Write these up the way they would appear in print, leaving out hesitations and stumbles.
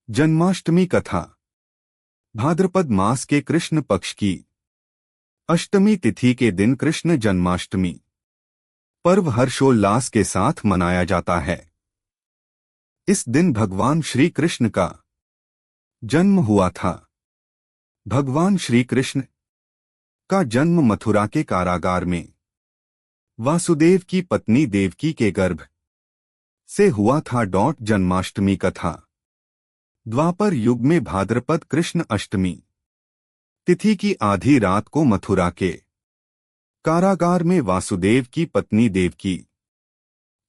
जन्माष्टमी कथा। भाद्रपद मास के कृष्ण पक्ष की अष्टमी तिथि के दिन कृष्ण जन्माष्टमी पर्व हर्षोल्लास के साथ मनाया जाता है। इस दिन भगवान श्री कृष्ण का जन्म हुआ था। भगवान श्री कृष्ण का जन्म मथुरा के कारागार में वासुदेव की पत्नी देवकी के गर्भ से हुआ था। जन्माष्टमी कथा द्वापर युग में भाद्रपद कृष्ण अष्टमी तिथि की आधी रात को मथुरा के कारागार में वासुदेव की पत्नी देवकी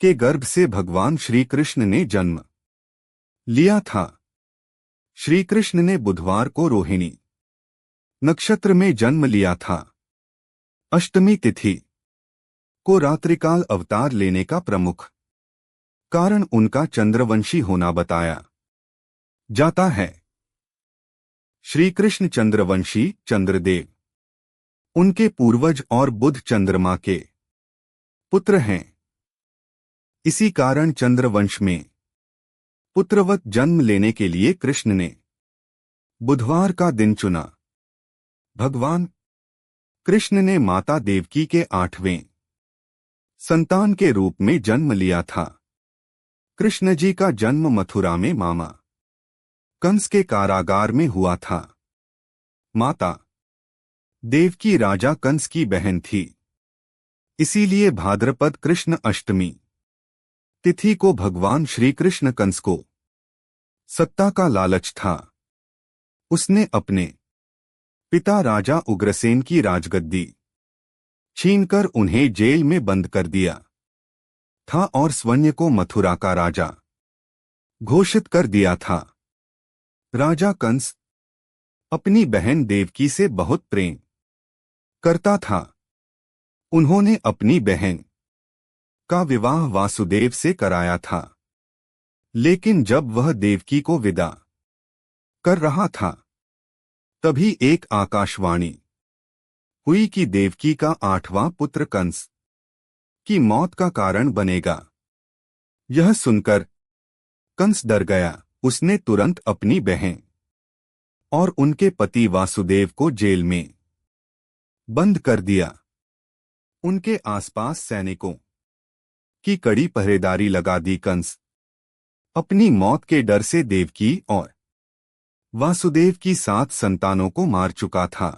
के गर्भ से भगवान श्री कृष्ण ने जन्म लिया था। श्री कृष्ण ने बुधवार को रोहिणी नक्षत्र में जन्म लिया था। अष्टमी तिथि को रात्रिकाल अवतार लेने का प्रमुख कारण उनका चंद्रवंशी होना बताया जाता है। श्री कृष्ण चंद्रवंशी चंद्रदेव उनके पूर्वज और बुध चंद्रमा के पुत्र हैं। इसी कारण चंद्रवंश में पुत्रवत जन्म लेने के लिए कृष्ण ने बुधवार का दिन चुना। भगवान कृष्ण ने माता देवकी के 8वें संतान के रूप में जन्म लिया था। कृष्ण जी का जन्म मथुरा में मामा कंस के कारागार में हुआ था। माता देवकी राजा कंस की बहन थी, इसीलिए भाद्रपद कृष्ण अष्टमी तिथि को भगवान श्री कृष्ण कंस को सत्ता का लालच था। उसने अपने पिता राजा उग्रसेन की राजगद्दी छीनकर उन्हें जेल में बंद कर दिया था और स्वयं को मथुरा का राजा घोषित कर दिया था। राजा कंस अपनी बहन देवकी से बहुत प्रेम करता था। उन्होंने अपनी बहन का विवाह वासुदेव से कराया था, लेकिन जब वह देवकी को विदा कर रहा था तभी एक आकाशवाणी हुई कि देवकी का 8वां पुत्र कंस की मौत का कारण बनेगा। यह सुनकर कंस डर गया। उसने तुरंत अपनी बहन और उनके पति वासुदेव को जेल में बंद कर दिया। उनके आसपास सैनिकों की कड़ी पहरेदारी लगा दी। कंस अपनी मौत के डर से देवकी और वासुदेव की 7 संतानों को मार चुका था।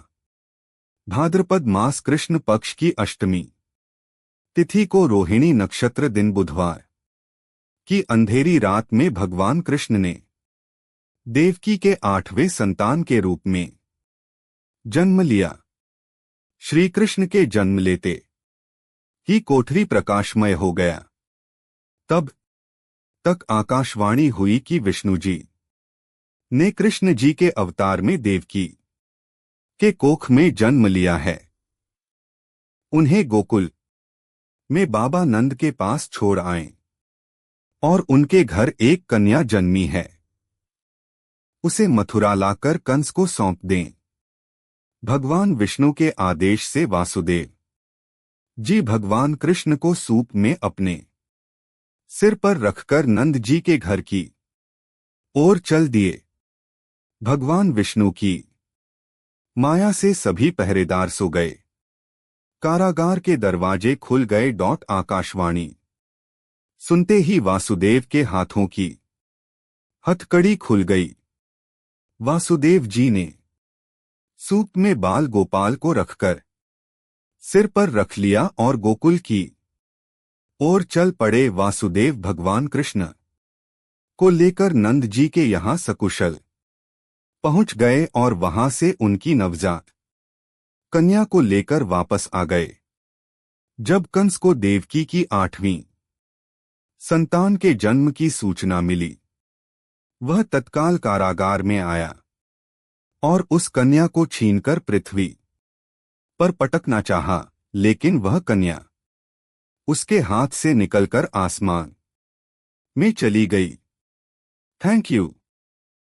भाद्रपद मास कृष्ण पक्ष की अष्टमी तिथि को रोहिणी नक्षत्र दिन बुधवार की अंधेरी रात में भगवान कृष्ण ने देवकी के 8वें संतान के रूप में जन्म लिया। श्री कृष्ण के जन्म लेते ही कोठरी प्रकाशमय हो गया। तब तक आकाशवाणी हुई कि विष्णु जी ने कृष्ण जी के अवतार में देवकी के कोख में जन्म लिया है। उन्हें गोकुल में बाबा नंद के पास छोड़ आएं और उनके घर एक कन्या जन्मी है, उसे मथुरा लाकर कंस को सौंप दें। भगवान विष्णु के आदेश से वासुदेव जी भगवान कृष्ण को सूप में अपने सिर पर रखकर नंद जी के घर की ओर चल दिए। भगवान विष्णु की माया से सभी पहरेदार सो गए। कारागार के दरवाजे खुल गए। आकाशवाणी सुनते ही वासुदेव के हाथों की हथकड़ी खुल गई। वासुदेव जी ने सूप में बाल गोपाल को रखकर सिर पर रख लिया और गोकुल की ओर चल पड़े। वासुदेव भगवान कृष्ण को लेकर नंद जी के यहाँ सकुशल पहुंच गए और वहां से उनकी नवजात कन्या को लेकर वापस आ गए। जब कंस को देवकी की 8वीं संतान के जन्म की सूचना मिली, वह तत्काल कारागार में आया और उस कन्या को छीनकर पृथ्वी पर पटकना चाहा, लेकिन वह कन्या उसके हाथ से निकलकर आसमान में चली गई। Thank you.